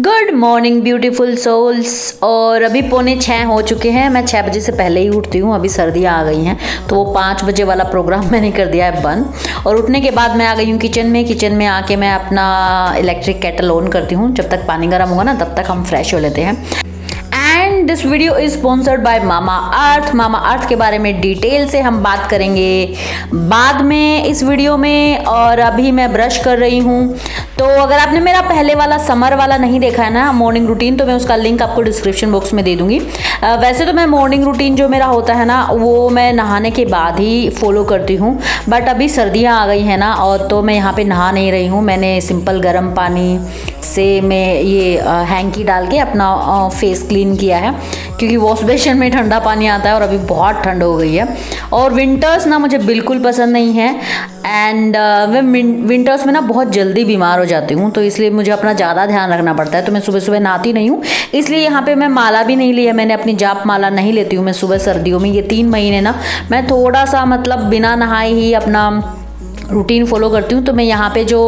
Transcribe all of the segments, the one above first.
Good morning beautiful souls. और अभी 5:45 हो चुके हैं। मैं 6 बजे से पहले ही उठती हूँ। अभी सर्दियाँ आ गई हैं तो वो 5 बजे वाला प्रोग्राम मैंने कर दिया है बंद। और उठने के बाद मैं आ गई हूँ किचन में आके मैं अपना इलेक्ट्रिक केटल ऑन करती हूँ। जब तक पानी गर्म होगा ना तब तक हम फ्रेश हो लेते हैं। And this video is sponsored by Mamaearth. Mamaearth के बारे में डिटेल से हम बात करेंगे बाद में इस वीडियो में। और अभी मैं ब्रश कर रही हूँ। तो अगर आपने मेरा पहले वाला समर वाला नहीं देखा है ना मॉर्निंग रूटीन, तो मैं उसका लिंक आपको डिस्क्रिप्शन बॉक्स में दे दूंगी। वैसे तो मैं मॉर्निंग रूटीन जो मेरा होता है ना वो मैं नहाने के बाद ही फॉलो करती हूँ। बट अभी सर्दियाँ आ गई हैं ना, और तो मैं यहाँ पे नहा नहीं रही हूँ। मैंने सिंपल गर्म पानी से मैं ये हैंकी डाल के अपना फेस क्लीन किया है, क्योंकि वॉश बेसिन में ठंडा पानी आता है और अभी बहुत ठंड हो गई है। और विंटर्स ना मुझे बिल्कुल पसंद नहीं है। एंड मैं विंटर्स में ना बहुत जल्दी बीमार हो जाती हूँ, तो इसलिए मुझे अपना ज़्यादा ध्यान रखना पड़ता है। तो मैं सुबह सुबह नहाती नहीं हूँ, इसलिए यहाँ पे मैं माला भी नहीं लिया। मैंने अपनी जाप माला नहीं लेती हूँ मैं सुबह सर्दियों में। ये 3 महीने ना मैं थोड़ा सा मतलब बिना नहाए ही अपना रूटीन फॉलो करती हूँ। तो मैं यहाँ पे जो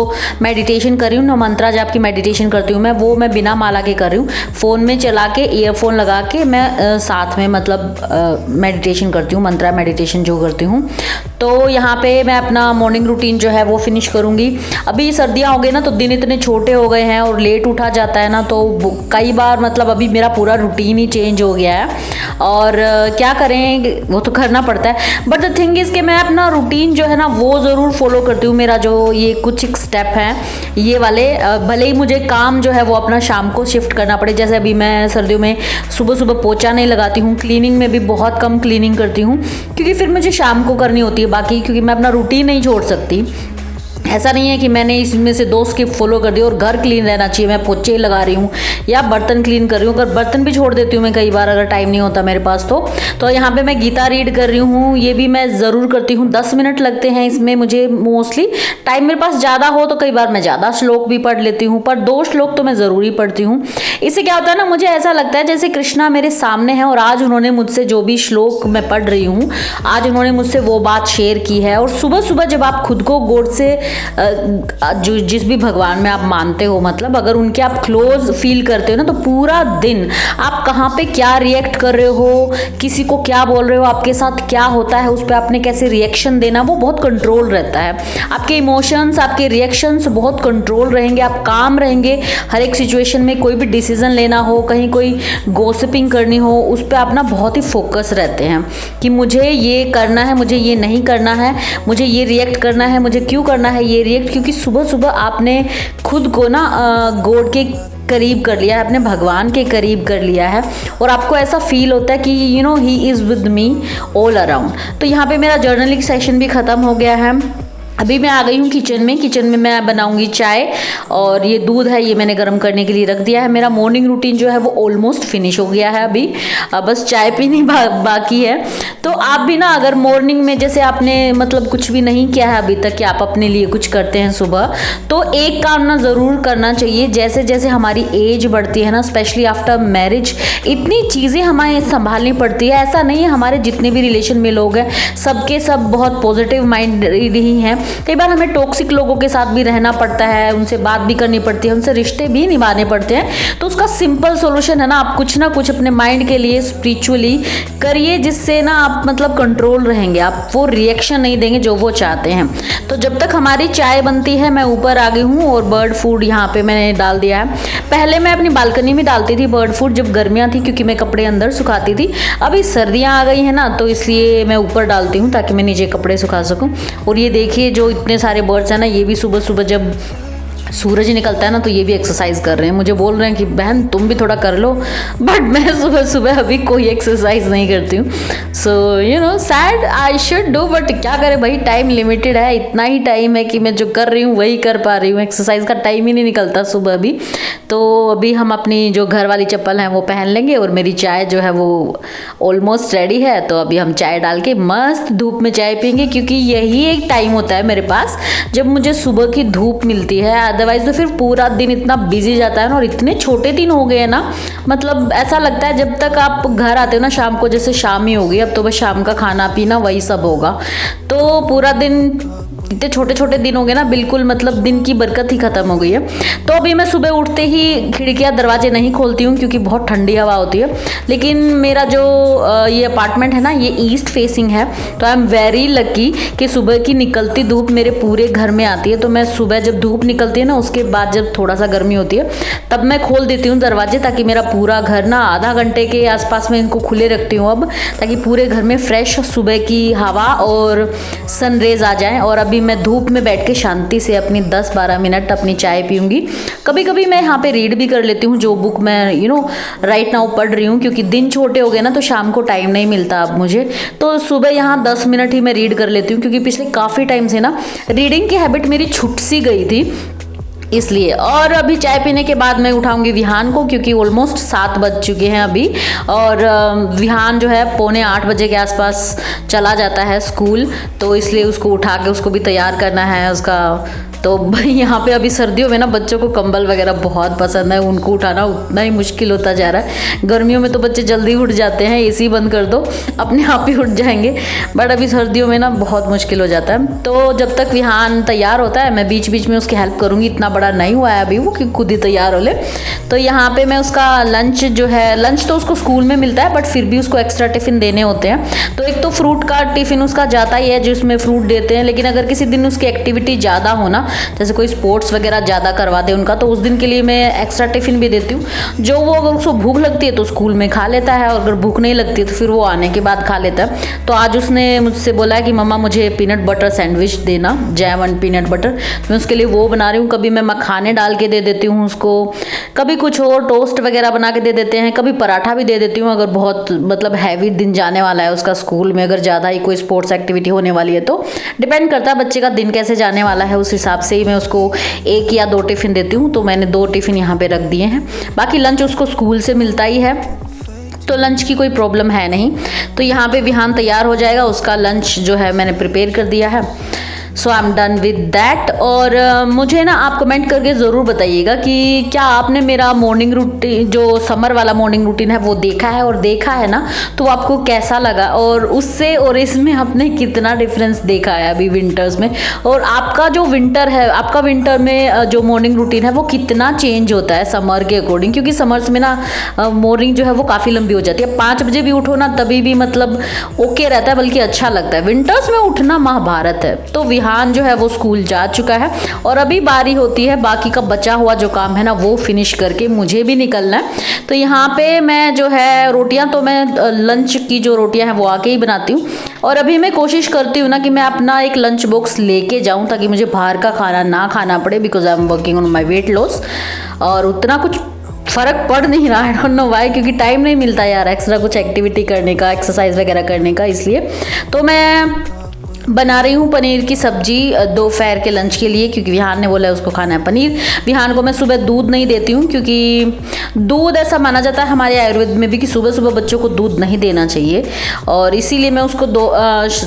मेडिटेशन कर रही हूँ ना, मंत्रा जाप की मेडिटेशन करती हूँ मैं बिना माला के कर रही हूँ। फ़ोन में चला के ईयरफोन लगा के मैं साथ में मतलब मेडिटेशन करती हूँ, मंत्रा मेडिटेशन जो करती हूँ। तो यहाँ पे मैं अपना मॉर्निंग रूटीन जो है वो फिनिश करूँगी। अभी सर्दियाँ हो गई ना तो दिन इतने छोटे हो गए हैं और लेट उठा जाता है ना, तो कई बार मतलब अभी मेरा पूरा रूटीन ही चेंज हो गया है। और क्या करें, वो तो करना पड़ता है। बट द थिंग इज़ कि मैं अपना रूटीन जो है ना वो ज़रूर फॉलो करती हूँ। मेरा जो ये कुछ एक स्टेप हैं ये वाले, भले ही मुझे काम जो है वो अपना शाम को शिफ्ट करना पड़े। जैसे अभी मैं सर्दियों में सुबह सुबह पोछा नहीं लगाती हूँ, क्लीनिंग में भी बहुत कम क्लीनिंग करती हूँ, क्योंकि फिर मुझे शाम को करनी होती है बाकी, क्योंकि मैं अपना रूटीन नहीं छोड़ सकती। ऐसा नहीं है कि मैंने इसमें से 2 स्किप फॉलो कर दी और घर क्लीन रहना चाहिए, मैं पोछे लगा रही हूँ या बर्तन क्लीन कर रही हूँ। अगर बर्तन भी छोड़ देती हूँ मैं कई बार, अगर टाइम नहीं होता मेरे पास तो यहाँ पे मैं गीता रीड कर रही हूँ। ये भी मैं ज़रूर करती हूँ। 10 मिनट लगते हैं इसमें मुझे मोस्टली। टाइम मेरे पास ज़्यादा हो तो कई बार मैं ज़्यादा श्लोक भी पढ़ लेती हूँ, पर 2 श्लोक तो मैं ज़रूर ही पढ़ती हूँ। इससे क्या होता है ना, मुझे ऐसा लगता है जैसे कृष्णा मेरे सामने है और आज उन्होंने मुझसे जो भी श्लोक मैं पढ़ रही हूँ, आज उन्होंने मुझसे वो बात शेयर की है। और सुबह सुबह जब आप खुद को गॉड से जो जिस भी भगवान में आप मानते हो, मतलब अगर उनके आप क्लोज फील करते हो ना, तो पूरा दिन आप कहाँ पे क्या रिएक्ट कर रहे हो, किसी को क्या बोल रहे हो, आपके साथ क्या होता है, उस पर आपने कैसे रिएक्शन देना, वो बहुत कंट्रोल रहता है। आपके इमोशंस, आपके रिएक्शंस बहुत कंट्रोल रहेंगे, आप काम रहेंगे। हर एक सिचुएशन में कोई भी डिसीजन लेना हो, कहीं कोई गॉसिपिंग करनी हो, उस पर आप ना बहुत ही फोकस रहते हैं कि मुझे ये करना है, मुझे ये नहीं करना है, मुझे ये रिएक्ट करना है, मुझे क्यों करना है ये रिएक्ट। क्योंकि सुबह सुबह आपने खुद को ना गॉड के करीब कर लिया है, अपने भगवान के करीब कर लिया है, और आपको ऐसा फील होता है कि you know he is with me all around. तो यहाँ पे मेरा जर्नलिंग सेशन भी ख़त्म हो गया है। अभी मैं आ गई हूँ किचन में मैं बनाऊंगी चाय। और ये दूध है, ये मैंने गर्म करने के लिए रख दिया है। मेरा मॉर्निंग रूटीन जो है वो ऑलमोस्ट फिनिश हो गया है अभी। बस चाय पीनी बाकी है। तो आप भी ना अगर मॉर्निंग में जैसे आपने मतलब कुछ भी नहीं किया है अभी तक कि आप अपने लिए कुछ करते हैं सुबह, तो एक काम ना ज़रूर करना चाहिए। जैसे जैसे हमारी एज बढ़ती है ना, स्पेशली आफ्टर मैरिज, इतनी चीज़ें हमें संभालनी पड़ती है। ऐसा नहीं है, हमारे जितने भी रिलेशन में लोग हैं सबके सब बहुत पॉजिटिव माइंडेड ही हैं। कई बार हमें टॉक्सिक लोगों के साथ भी रहना पड़ता है, उनसे बात भी करनी पड़ती है, उनसे रिश्ते भी निभाने पड़ते हैं। तो उसका सिंपल सॉल्यूशन है ना, आप कुछ ना कुछ अपने माइंड के लिए स्पिरिचुअली करिए, जिससे ना आप मतलब कंट्रोल रहेंगे, आप वो रिएक्शन नहीं देंगे जो वो चाहते हैं। तो जब तक हमारी चाय बनती है मैं ऊपर आ गई हूँ और बर्ड फूड यहाँ पे मैंने डाल दिया है। पहले मैं अपनी बालकनी में डालती थी बर्ड फूड जब गर्मियाँ थी, क्योंकि मैं कपड़े अंदर सुखाती थी। अभी सर्दियाँ आ गई हैं ना, तो इसलिए मैं ऊपर डालती हूँ ताकि मैं नीचे कपड़े सुखा सकूँ। और ये देखिए जो इतने सारे बर्ड्स हैं ना, ये भी सुबह सुबह जब सूरज निकलता है ना तो ये भी एक्सरसाइज कर रहे हैं। मुझे बोल रहे हैं कि बहन तुम भी थोड़ा कर लो, बट मैं सुबह सुबह अभी कोई एक्सरसाइज नहीं करती हूँ। So you know sad I should do, but क्या करें भाई, टाइम लिमिटेड है। इतना ही टाइम है कि मैं जो कर रही हूँ वही कर पा रही हूँ। एक्सरसाइज का टाइम ही नहीं निकलता सुबह अभी। तो अभी हम अपनी जो घर वाली चप्पल हैं वो पहन लेंगे, और मेरी चाय जो है वो ऑलमोस्ट रेडी है। तो अभी हम चाय डाल के मस्त धूप में चाय पियेंगे, क्योंकि यही एक टाइम होता है मेरे पास जब मुझे सुबह की धूप मिलती है। अदरवाइज तो फिर पूरा दिन इतना बिजी जाता है ना, और इतने छोटे दिन हो गए हैं ना, मतलब ऐसा लगता है जब तक आप घर आते हो ना शाम को, जैसे शाम ही होगी अब तो बस शाम का खाना पीना वही सब होगा। तो पूरा दिन इतने छोटे छोटे दिन हो गए ना, बिल्कुल मतलब दिन की बरकत ही खत्म हो गई है। तो अभी मैं सुबह उठते ही खिड़कियाँ दरवाजे नहीं खोलती हूँ क्योंकि बहुत ठंडी हवा होती है। लेकिन मेरा जो ये अपार्टमेंट है ना, ये ईस्ट फेसिंग है, तो आई एम वेरी लकी कि सुबह की निकलती धूप मेरे पूरे घर में आती है। तो मैं सुबह जब धूप निकलती है ना, उसके बाद जब थोड़ा सा गर्मी होती है तब मैं खोल देती हूँ दरवाजे, ताकि मेरा पूरा घर ना आधा घंटे के आसपास में इनको खुले रखती हूँ अब, ताकि पूरे घर में फ्रेश सुबह की हवा और सनरेज आ जाए। और अभी मैं धूप में बैठ के शांति से अपनी 10-12 मिनट अपनी चाय पीऊँगी। कभी कभी मैं यहाँ पे रीड भी कर लेती हूँ, जो बुक मैं राइट नाउ पढ़ रही हूँ, क्योंकि दिन छोटे हो गए ना तो शाम को टाइम नहीं मिलता अब मुझे। तो सुबह यहाँ 10 मिनट ही मैं रीड कर लेती हूँ, क्योंकि पिछले काफ़ी टाइम से ना रीडिंग की हैबिट मेरी छूट सी गई थी इसलिए। और अभी चाय पीने के बाद मैं उठाऊंगी विहान को, क्योंकि ऑलमोस्ट 7 बज चुके हैं अभी। और विहान जो है 7:45 बजे के आसपास चला जाता है स्कूल, तो इसलिए उसको उठा के उसको भी तैयार करना है उसका। तो भाई यहाँ पे अभी सर्दियों में ना बच्चों को कंबल वगैरह बहुत पसंद है, उनको उठाना उतना ही मुश्किल होता जा रहा है। गर्मियों में तो बच्चे जल्दी उठ जाते हैं, एसी बंद कर दो अपने आप ही उठ जाएंगे, बट अभी सर्दियों में ना बहुत मुश्किल हो जाता है। तो जब तक विहान तैयार होता है मैं बीच बीच में उसकी हेल्प करूँगी, इतना बड़ा नहीं हुआ है अभी वो कि खुद ही तैयार हो ले। तो यहाँ पे मैं उसका लंच जो है, लंच तो उसको स्कूल में मिलता है, बट फिर भी उसको एक्स्ट्रा टिफ़िन देने होते हैं। तो एक तो फ्रूट का टिफ़िन उसका जाता ही है जिसमें फ्रूट देते हैं, लेकिन अगर किसी दिन उसकी एक्टिविटी ज़्यादा हो ना, जैसे कोई स्पोर्ट्स वगैरह ज़्यादा करवा दे उनका, तो उस दिन के लिए मैं एक्स्ट्रा टिफ़िन भी देती हूँ, जो वो अगर उसको भूख लगती है तो स्कूल में खा लेता है, और अगर भूख नहीं लगती है तो फिर वो आने के बाद खा लेता है। तो आज उसने मुझसे बोला है कि मम्मा मुझे पीनट बटर सैंडविच देना, जैम एंड पीनट बटर। तो मैं उसके लिए वो बना रही हूँ। कभी मैं मखाने डाल के दे देती हूँ उसको, कभी कुछ और टोस्ट वगैरह बना के दे देते हैं, कभी पराठा भी दे देती हूँ अगर बहुत मतलब हैवी दिन जाने वाला है उसका स्कूल में, अगर ज़्यादा ही कोई स्पोर्ट्स एक्टिविटी होने वाली है तो। डिपेंड करता है बच्चे का दिन कैसे जाने वाला है, उस हिसाब से ही मैं उसको 1 या 2 टिफ़िन देती हूँ। तो मैंने 2 टिफ़िन यहाँ पे रख दिए हैं। बाकी लंच उसको स्कूल से मिलता ही है, तो लंच की कोई प्रॉब्लम है नहीं। तो यहाँ पे विहान तैयार हो जाएगा, उसका लंच जो है मैंने प्रिपेयर कर दिया है। So I am done with that. और मुझे ना आप कमेंट करके ज़रूर बताइएगा कि क्या आपने मेरा मॉर्निंग रूटीन, जो समर वाला मॉर्निंग रूटीन है वो देखा है, और देखा है ना तो आपको कैसा लगा, और उससे और इसमें आपने कितना डिफरेंस देखा है अभी विंटर्स में। और आपका जो विंटर है, आपका विंटर में जो मॉर्निंग रूटीन है वो कितना चेंज होता है समर के अकॉर्डिंग, क्योंकि समर्स में ना मॉर्निंग जो है वो काफ़ी लंबी हो जाती है। 5 बजे भी उठो ना तभी भी मतलब ओके रहता है, बल्कि अच्छा लगता है। विंटर्स में उठना महाभारत है। तो विहान जो है वो स्कूल जा चुका है, और अभी बारी होती है बाकी का बचा हुआ जो काम है ना वो फिनिश करके मुझे भी निकलना है। तो यहाँ पे मैं जो है रोटियां, तो मैं लंच की जो रोटियां हैं वो आके ही बनाती हूँ। और अभी मैं कोशिश करती हूँ ना कि मैं अपना एक लंच बॉक्स लेके जाऊँ, ताकि मुझे बाहर का खाना ना खाना पड़े, because I am working on my weight loss. और उतना कुछ फ़र्क पड़ नहीं रहा, आई डोंट नो व्हाई, क्योंकि टाइम नहीं मिलता यार एक्स्ट्रा कुछ एक्टिविटी करने का, एक्सरसाइज वगैरह करने का, इसलिए। तो मैं बना रही हूँ पनीर की सब्जी दोपहर के लंच के लिए, क्योंकि विहान ने बोला है उसको खाना है पनीर। विहान को मैं सुबह दूध नहीं देती हूँ, क्योंकि दूध ऐसा माना जाता है हमारे आयुर्वेद में भी कि सुबह सुबह बच्चों को दूध नहीं देना चाहिए, और इसीलिए मैं उसको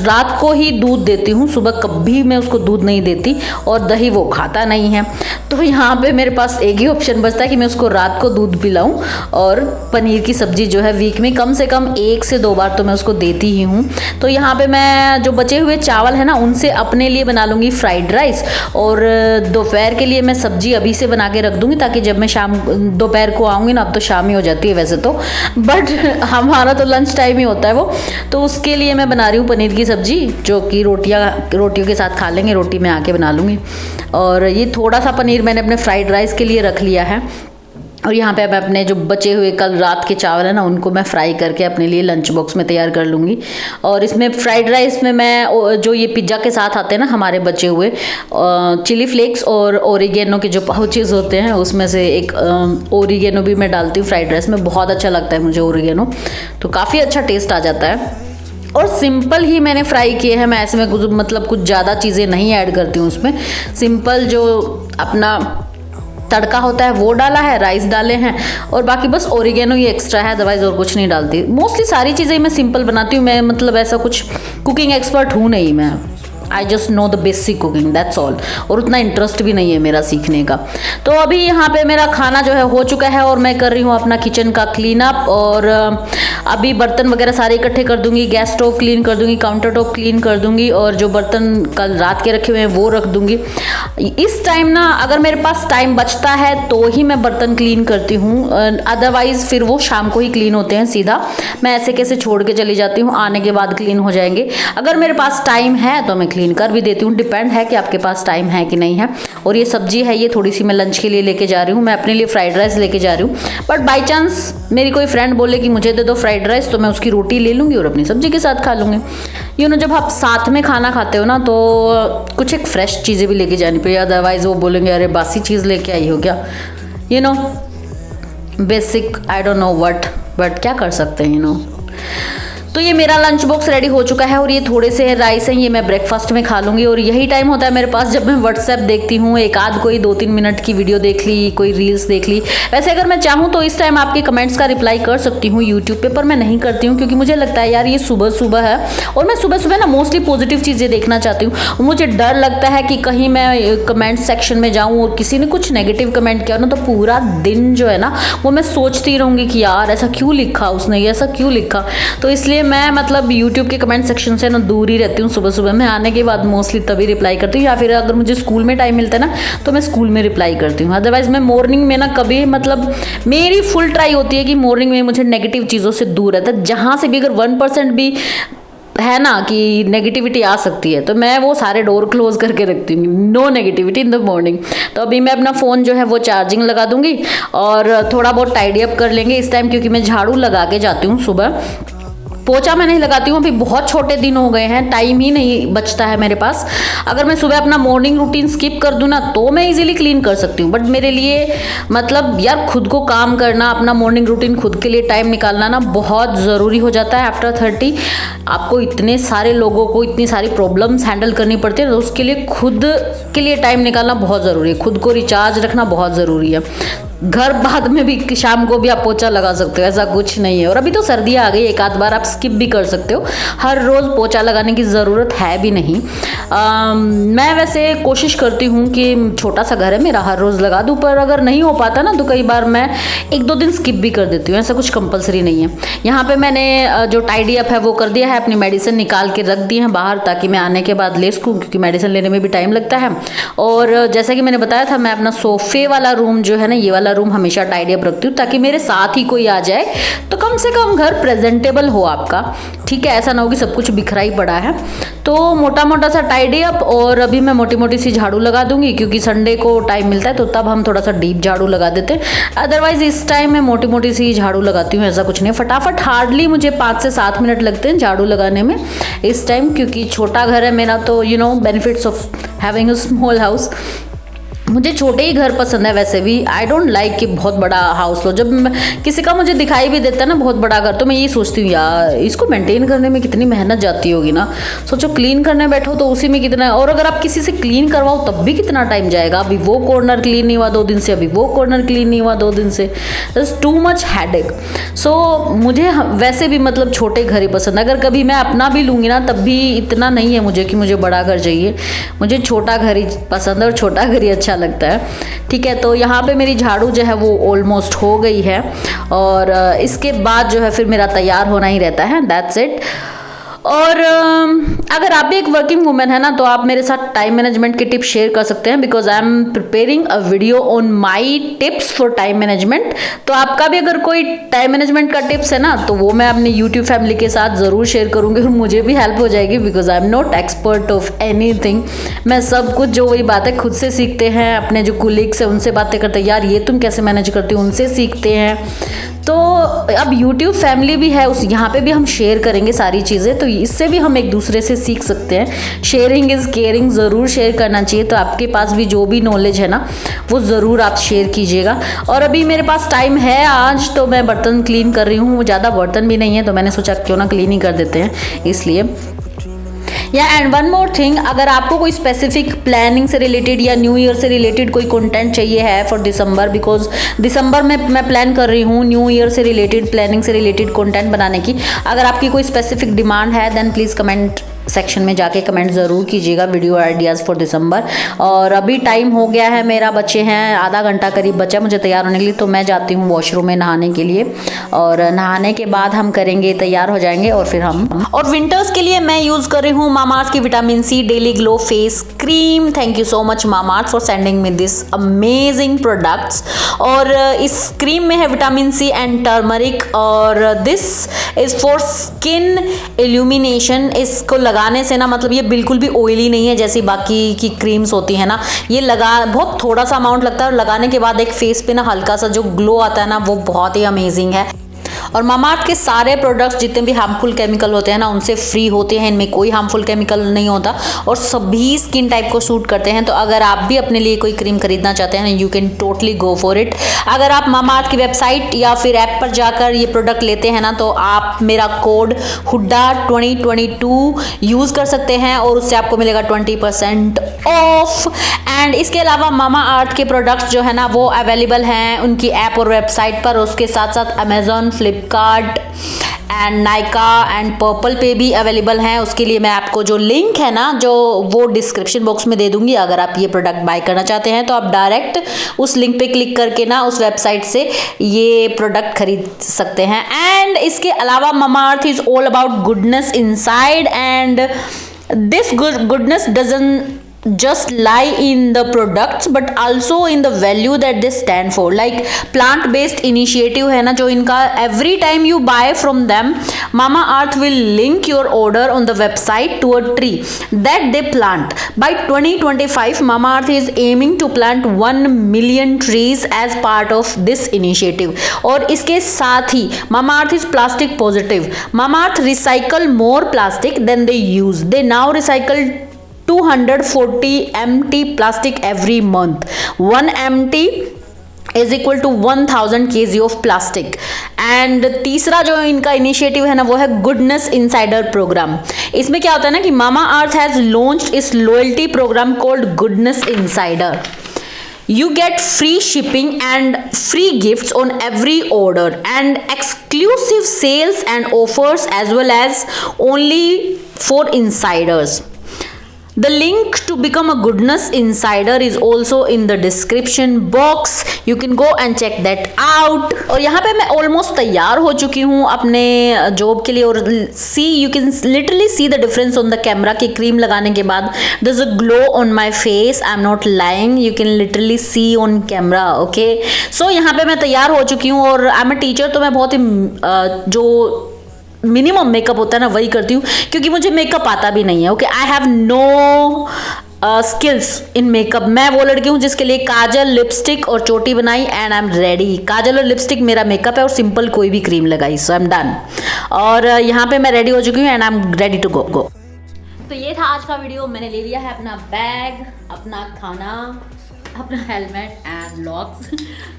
रात को ही दूध देती हूँ, सुबह कभी मैं उसको दूध नहीं देती। और दही वो खाता नहीं है, तो यहाँ पे मेरे पास एक ही ऑप्शन बचता है कि मैं उसको रात को दूध पिलाऊँ, और पनीर की सब्जी जो है वीक में कम से कम 1 से 2 बार तो मैं उसको देती ही हूँ। तो यहाँ पे मैं जो बचे हुए चावल है ना उनसे अपने लिए बना लूँगी फ्राइड राइस, और दोपहर के लिए मैं सब्जी अभी से बना के रख दूँगी, ताकि जब मैं शाम दोपहर को आऊँगी ना, अब तो शाम ही हो जाती है वैसे तो, बट हमारा तो लंच टाइम ही होता है वो। तो उसके लिए मैं बना रही हूँ पनीर की सब्जी, जो कि रोटियों के साथ खा लेंगे, रोटी में आके बना लूँगी। और ये थोड़ा सा पनीर मैंने अपने फ्राइड राइस के लिए रख लिया है। और यहाँ पे मैं अपने जो बचे हुए कल रात के चावल है ना उनको मैं फ्राई करके अपने लिए लंच बॉक्स में तैयार कर लूँगी। और इसमें फ्राइड राइस में मैं जो ये पिज़्ज़ा के साथ आते हैं ना हमारे बचे हुए चिली फ्लेक्स और ओरिगेनो के जो पाउचेस होते हैं, उसमें से एक ओरिगेनो भी मैं डालती हूँ फ्राइड राइस में। बहुत अच्छा लगता है मुझे ओरिगेनो, तो काफ़ी अच्छा टेस्ट आ जाता है। और सिंपल ही मैंने फ्राई किए हैं, मैं ऐसे में कुछ ज़्यादा चीज़ें नहीं ऐड करती हूँ उसमें। सिंपल जो अपना तड़का होता है वो डाला है, राइस डाले हैं, और बाकी बस ओरिगेनो ही एक्स्ट्रा है, अदरवाइज और कुछ नहीं डालती। मोस्टली सारी चीज़ें मैं सिंपल बनाती हूँ। मैं मतलब ऐसा कुछ कुकिंग एक्सपर्ट हूँ नहीं मैं, I just know the basic cooking, that's all. और उतना इंटरेस्ट भी नहीं है मेरा सीखने का। तो अभी यहाँ पे मेरा खाना जो है हो चुका है और मैं कर रही हूँ अपना किचन का क्लीन अप। और अभी बर्तन वगैरह सारे इकट्ठे कर दूंगी, गैस स्टोव क्लीन कर दूंगी, काउंटर टॉप क्लीन कर दूंगी, और जो बर्तन कल रात के रखे हुए हैं वो रख दूंगी। इस टाइम ना अगर मेरे पास टाइम बचता है तो ही मैं बर्तन क्लीन करती हूँ, अदरवाइज फिर वो शाम को ही क्लीन होते हैं सीधा। मैं ऐसे कैसे छोड़ के चली जाती हूँ, आने के बाद क्लीन हो जाएंगे। अगर मेरे पास टाइम है तो मैं क्लीन कर भी देती हूँ, डिपेंड है कि आपके पास टाइम है कि नहीं है। और ये सब्जी है, ये थोड़ी सी मैं लंच के लिए लेके जा रही हूँ, मैं अपने लिए फ्राइड राइस लेके जा रही हूँ। बट बाई चांस मेरी कोई फ्रेंड बोले कि मुझे दे दो फ्राइड राइस, तो मैं उसकी रोटी ले लूँगी और अपनी सब्जी के साथ खा लूँगी। जब आप साथ में खाना खाते हो ना तो कुछ एक फ्रेश चीज़ें भी लेके जानी पड़ेगी, अदरवाइज वो बोलेंगे अरे बासी चीज़ लेके आई हो क्या, basic I don't know what, but क्या कर सकते हैं। तो ये मेरा लंच बॉक्स रेडी हो चुका है और ये थोड़े से राइस हैं, ये मैं ब्रेकफास्ट में खा लूँगी। और यही टाइम होता है मेरे पास जब मैं व्हाट्सएप देखती हूँ, एक आध कोई 2-3 मिनट की वीडियो देख ली, कोई रील्स देख ली। वैसे अगर मैं चाहूँ तो इस टाइम आपके कमेंट्स का रिप्लाई कर सकती हूँ यूट्यूब पे, पर मैं नहीं करती हूँ क्योंकि मुझे लगता है यार ये सुबह सुबह है और मैं सुबह सुबह ना मोस्टली पॉजिटिव चीज़ें देखना चाहती हूँ। मुझे डर लगता है कि कहीं मैं कमेंट सेक्शन में जाऊँ और किसी ने कुछ नेगेटिव कमेंट किया ना तो पूरा दिन जो है ना वो मैं सोचती रहूँगी कि यार ऐसा क्यों लिखा उसने, ऐसा क्यों लिखा। तो इसलिए मैं मतलब यूट्यूब के कमेंट सेक्शन से ना दूर ही रहती हूँ। सुबह सुबह मैं आने के बाद मोस्टली तभी रिप्लाई करती हूँ, या फिर अगर मुझे स्कूल में टाइम मिलता है ना तो मैं स्कूल में रिप्लाई करती हूँ। अदरवाइज मैं मॉर्निंग में ना कभी मतलब मेरी फुल ट्राई होती है कि मॉर्निंग में मुझे नेगेटिव चीज़ों से दूर रहता है। जहाँ से भी अगर 1% भी है ना कि नेगेटिविटी आ सकती है तो मैं वो सारे डोर क्लोज करके रखती हूँ, no negativity in the morning. तो अभी मैं अपना फ़ोन जो है वो चार्जिंग लगा दूंगी और थोड़ा बहुत टाइडी अप कर लेंगे इस टाइम, क्योंकि मैं झाड़ू लगा के जाती हूँ सुबह। पोछा मैं नहीं लगाती हूँ, अभी बहुत छोटे दिन हो गए हैं, टाइम ही नहीं बचता है मेरे पास। अगर मैं सुबह अपना मॉर्निंग रूटीन स्किप कर दूँ ना तो मैं इजीली क्लीन कर सकती हूँ, बट मेरे लिए मतलब यार खुद को काम करना, अपना मॉर्निंग रूटीन खुद के लिए टाइम निकालना ना बहुत ज़रूरी हो जाता है। आफ्टर 30 आपको इतने सारे लोगों को इतनी सारी प्रॉब्लम्स हैंडल करनी पड़ती है, तो उसके लिए खुद के लिए टाइम निकालना बहुत ज़रूरी है, खुद को रिचार्ज रखना बहुत ज़रूरी है। घर बाद में भी शाम को भी आप पोछा लगा सकते हो, ऐसा कुछ नहीं है। और अभी तो सर्दियाँ आ गई, एक आध बार आप स्किप भी कर सकते हो, हर रोज़ पोछा लगाने की ज़रूरत है भी नहीं। मैं वैसे कोशिश करती हूँ कि छोटा सा घर है मेरा, हर रोज़ लगा दूँ, पर अगर नहीं हो पाता ना तो कई बार मैं 1-2 दिन स्किप भी कर देती हूँ, ऐसा कुछ कंपलसरी नहीं है। यहाँ पे मैंने जो टाइडी अप है वो कर दिया है, अपनी मेडिसिन निकाल के रख दी है बाहर ताकि मैं आने के बाद ले सकूँ, क्योंकि मेडिसिन लेने में भी टाइम लगता है। और जैसा कि मैंने बताया था, मैं अपना सोफे वाला रूम जो है ना, ये वाला रूम हमेशा टाइडी अप रखती हूँ ताकि मेरे साथ ही कोई आ जाए तो कम से कम घर प्रेजेंटेबल हो आपका, ठीक है, ऐसा ना हो कि सब कुछ बिखरा ही पड़ा है। तो मोटा मोटा सा टाइडी अप, और अभी मैं मोटी मोटी सी झाड़ू लगा दूंगी क्योंकि संडे को टाइम मिलता है तो तब हम थोड़ा सा डीप झाड़ू लगा देते हैं। अदरवाइज इस टाइम मैं मोटी मोटी सी झाड़ू लगाती हूँ, ऐसा कुछ नहीं, फटाफट हार्डली मुझे 5 से 7 मिनट लगते हैं झाड़ू लगाने में इस टाइम, क्योंकि छोटा घर है मेरा। तो benefits of having a small house, मुझे छोटे ही घर पसंद है वैसे भी, आई डोंट लाइक कि बहुत बड़ा हाउस लो। जब किसी का मुझे दिखाई भी देता है ना बहुत बड़ा घर तो मैं यही सोचती हूँ यार इसको मेंटेन करने में कितनी मेहनत जाती होगी ना। सोचो क्लीन करने बैठो तो उसी में कितना, और अगर आप किसी से क्लीन करवाओ तब भी कितना टाइम जाएगा। अभी वो कॉर्नर क्लीन नहीं हुआ 2 दिन से, अभी वो कॉर्नर क्लीन नहीं हुआ 2 दिन से, दैट्स टू मच हेडेक। सो मुझे वैसे भी मतलब छोटे घर ही पसंद है। अगर कभी मैं अपना भी लूँगी ना तब भी इतना नहीं है मुझे कि मुझे बड़ा घर चाहिए, मुझे छोटा घर ही पसंद है और छोटा घर ही अच्छा लगता है, ठीक है। तो यहाँ पे मेरी झाड़ू जो है वो ऑलमोस्ट हो गई है और इसके बाद जो है फिर मेरा तैयार होना ही रहता है, दैट्स इट। और अगर आप भी एक वर्किंग वुमेन है ना तो आप मेरे साथ टाइम मैनेजमेंट के टिप्स शेयर कर सकते हैं, because I am preparing a video on my tips for time management. तो आपका भी अगर कोई टाइम मैनेजमेंट का टिप्स है ना तो वो मैं अपनी यूट्यूब फैमिली के साथ ज़रूर शेयर करूँगी और मुझे भी हेल्प हो जाएगी, because I am not expert of anything. मैं सब कुछ जो वही बातें खुद से सीखते हैं, अपने जो कुलीग्स हैं उनसे बातें करते हैं, यार ये तुम कैसे मैनेज करते हो, उनसे सीखते हैं। तो अब यूट्यूब फैमिली भी है, उस यहाँ पे भी हम शेयर करेंगे सारी चीज़ें, तो इससे भी हम एक दूसरे से सीख सकते हैं। शेयरिंग इज़ केयरिंग, ज़रूर शेयर करना चाहिए। तो आपके पास भी जो भी नॉलेज है ना वो ज़रूर आप शेयर कीजिएगा। और अभी मेरे पास टाइम है आज, तो मैं बर्तन क्लीन कर रही हूँ, ज़्यादा बर्तन भी नहीं है तो मैंने सोचा क्यों ना क्लीन ही कर देते हैं, इसलिए। या एंड वन मोर थिंग, अगर आपको कोई स्पेसिफिक प्लानिंग से रिलेटेड या न्यू ईयर से रिलेटेड कोई कंटेंट चाहिए है फॉर दिसंबर, बिकॉज दिसंबर में मैं प्लान कर रही हूँ न्यू ईयर से रिलेटेड, प्लानिंग से रिलेटेड कंटेंट बनाने की। अगर आपकी कोई स्पेसिफिक डिमांड है देन प्लीज़ कमेंट सेक्शन में जाके कमेंट ज़रूर कीजिएगा वीडियो आइडियाज़ फॉर दिसंबर। और अभी टाइम हो गया है मेरा, बचे हैं आधा घंटा करीब बचा मुझे तैयार होने के लिए, तो मैं जाती हूँ वॉशरूम में नहाने के लिए, और नहाने के बाद हम करेंगे, तैयार हो जाएंगे और फिर हम। और विंटर्स के लिए मैं यूज़ कर रही हूँ मामाअर्थ की vitamin C daily glow face cream. Thank you so much Mamaearth for sending me this amazing products. और इस क्रीम में है विटामिन सी एंड टर्मरिक, और this is for skin illumination. इसको लगाने से ना मतलब ये बिल्कुल भी ऑयली नहीं है जैसी बाकी की क्रीम्स होती है ना, ये लगा बहुत थोड़ा सा अमाउंट लगता है और लगाने के बाद एक फेस पे ना हल्का सा जो ग्लो आता है ना वो बहुत ही अमेजिंग है। और मामाअर्थ के सारे प्रोडक्ट्स जितने भी हार्मफुल केमिकल होते हैं ना उनसे फ्री होते हैं, इनमें कोई हार्मफुल केमिकल नहीं होता और सभी स्किन टाइप को सूट करते हैं। तो अगर आप भी अपने लिए कोई क्रीम खरीदना चाहते हैं you can totally go for it. अगर आप मामाअर्थ की वेबसाइट या फिर ऐप पर जाकर ये प्रोडक्ट लेते हैं ना तो आप मेरा कोड हुड्डा 2022 यूज़ कर सकते हैं और उससे आपको मिलेगा 20% ऑफ। एंड इसके अलावा मामाअर्थ के प्रोडक्ट्स जो है ना वो अवेलेबल हैं उनकी ऐप और वेबसाइट पर, उसके साथ साथ Amazon, Flipkart and Nykaa and purple पे भी अवेलेबल हैं। उसके लिए मैं आपको जो लिंक है ना जो वो डिस्क्रिप्शन बॉक्स में दे दूंगी। अगर आप ये प्रोडक्ट बाय करना चाहते हैं तो आप डायरेक्ट उस लिंक पे क्लिक करके ना उस वेबसाइट से ये प्रोडक्ट खरीद सकते हैं। एंड इसके अलावा Mamaearth is all about goodness inside, and this goodness doesn't just lie in the products but also in the value that they stand for, like plant based initiative है ना जो इनका, every time you buy from them Mamaearth will link your order on the website to a tree that they plant. By 2025 Mamaearth is aiming to plant 1 million trees as part of this initiative. और इसके साथ ही Mamaearth is plastic positive. Mamaearth recycle more plastic than they use. They now recycle 240 MT plastic every month. 1 MT is equal to 1000 kg of plastic. And तीसरा जो इनका initiative है ना वो है गुडनेस इनसाइडर प्रोग्राम। इसमें क्या होता है ना कि मामाअर्थ हैज लॉन्च्ड इस loyalty program called goodness insider. You get free shipping and free gifts on every order and exclusive sales and offers as well as only for insiders. The link to become a goodness insider is also in the description box. You can go and check that out. और यहाँ पे मैं almost तैयार हो चुकी हूँ अपने job के लिए, और see you can literally see the difference on the camera कि क्रीम लगाने के बाद there's a glow on my face. I'm not lying. You can literally see on camera. Okay. So यहाँ पे मैं तैयार हो चुकी हूँ और I'm a teacher, तो मैं बहुत ही जो मिनिमम मेकअप होता है ना वही करती हूँ क्योंकि मुझे मेकअप आता भी नहीं है। Okay, I have no skills in makeup. मैं वो लड़की हूँ जिसके लिए काजल, लिपस्टिक और चोटी बनाई एंड आई एम रेडी। काजल और लिपस्टिक मेरा मेकअप है और सिंपल कोई भी क्रीम लगाई, सो आई एम डन। और यहाँ पे मैं रेडी हो चुकी हूँ and I am ready to go. तो ये था आज का वीडियो। मैंने ले लिया है अपना बैग, अपना खाना, अपना हेलमेट एंड लॉक्स।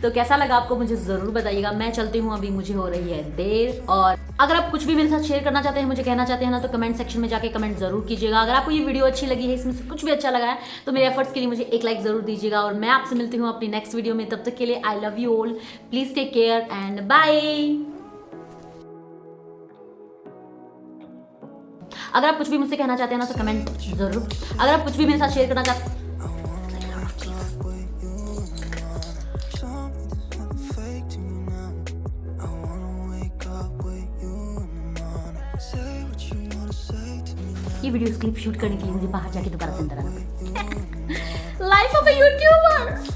तो कैसा लगा आपको मुझे ज़रूर बताइएगा। मैं चलती हूँ, अभी मुझे हो रही है देर। और अगर आप कुछ भी मेरे साथ शेयर करना चाहते हैं, मुझे कहना चाहते हैं ना, तो कमेंट सेक्शन में जाके कमेंट ज़रूर कीजिएगा। अगर आपको ये वीडियो अच्छी लगी है, इसमें से कुछ भी अच्छा लगा है, तो मेरे एफर्ट्स के लिए मुझे एक लाइक ज़रूर दीजिएगा। और मैं आपसे मिलती हूँ अपनी नेक्स्ट वीडियो में। तब तक के लिए I love you all. Please take care and bye. अगर आप कुछ भी मुझसे कहना चाहते हैं ना तो कमेंट ज़रूर। अगर आप कुछ भी मेरे साथ शेयर करना चाहते हैं, ये वीडियो क्लिप शूट करने के लिए मुझे बाहर जाके दोबारा से अंदर आना पड़ा। Life of a YouTuber.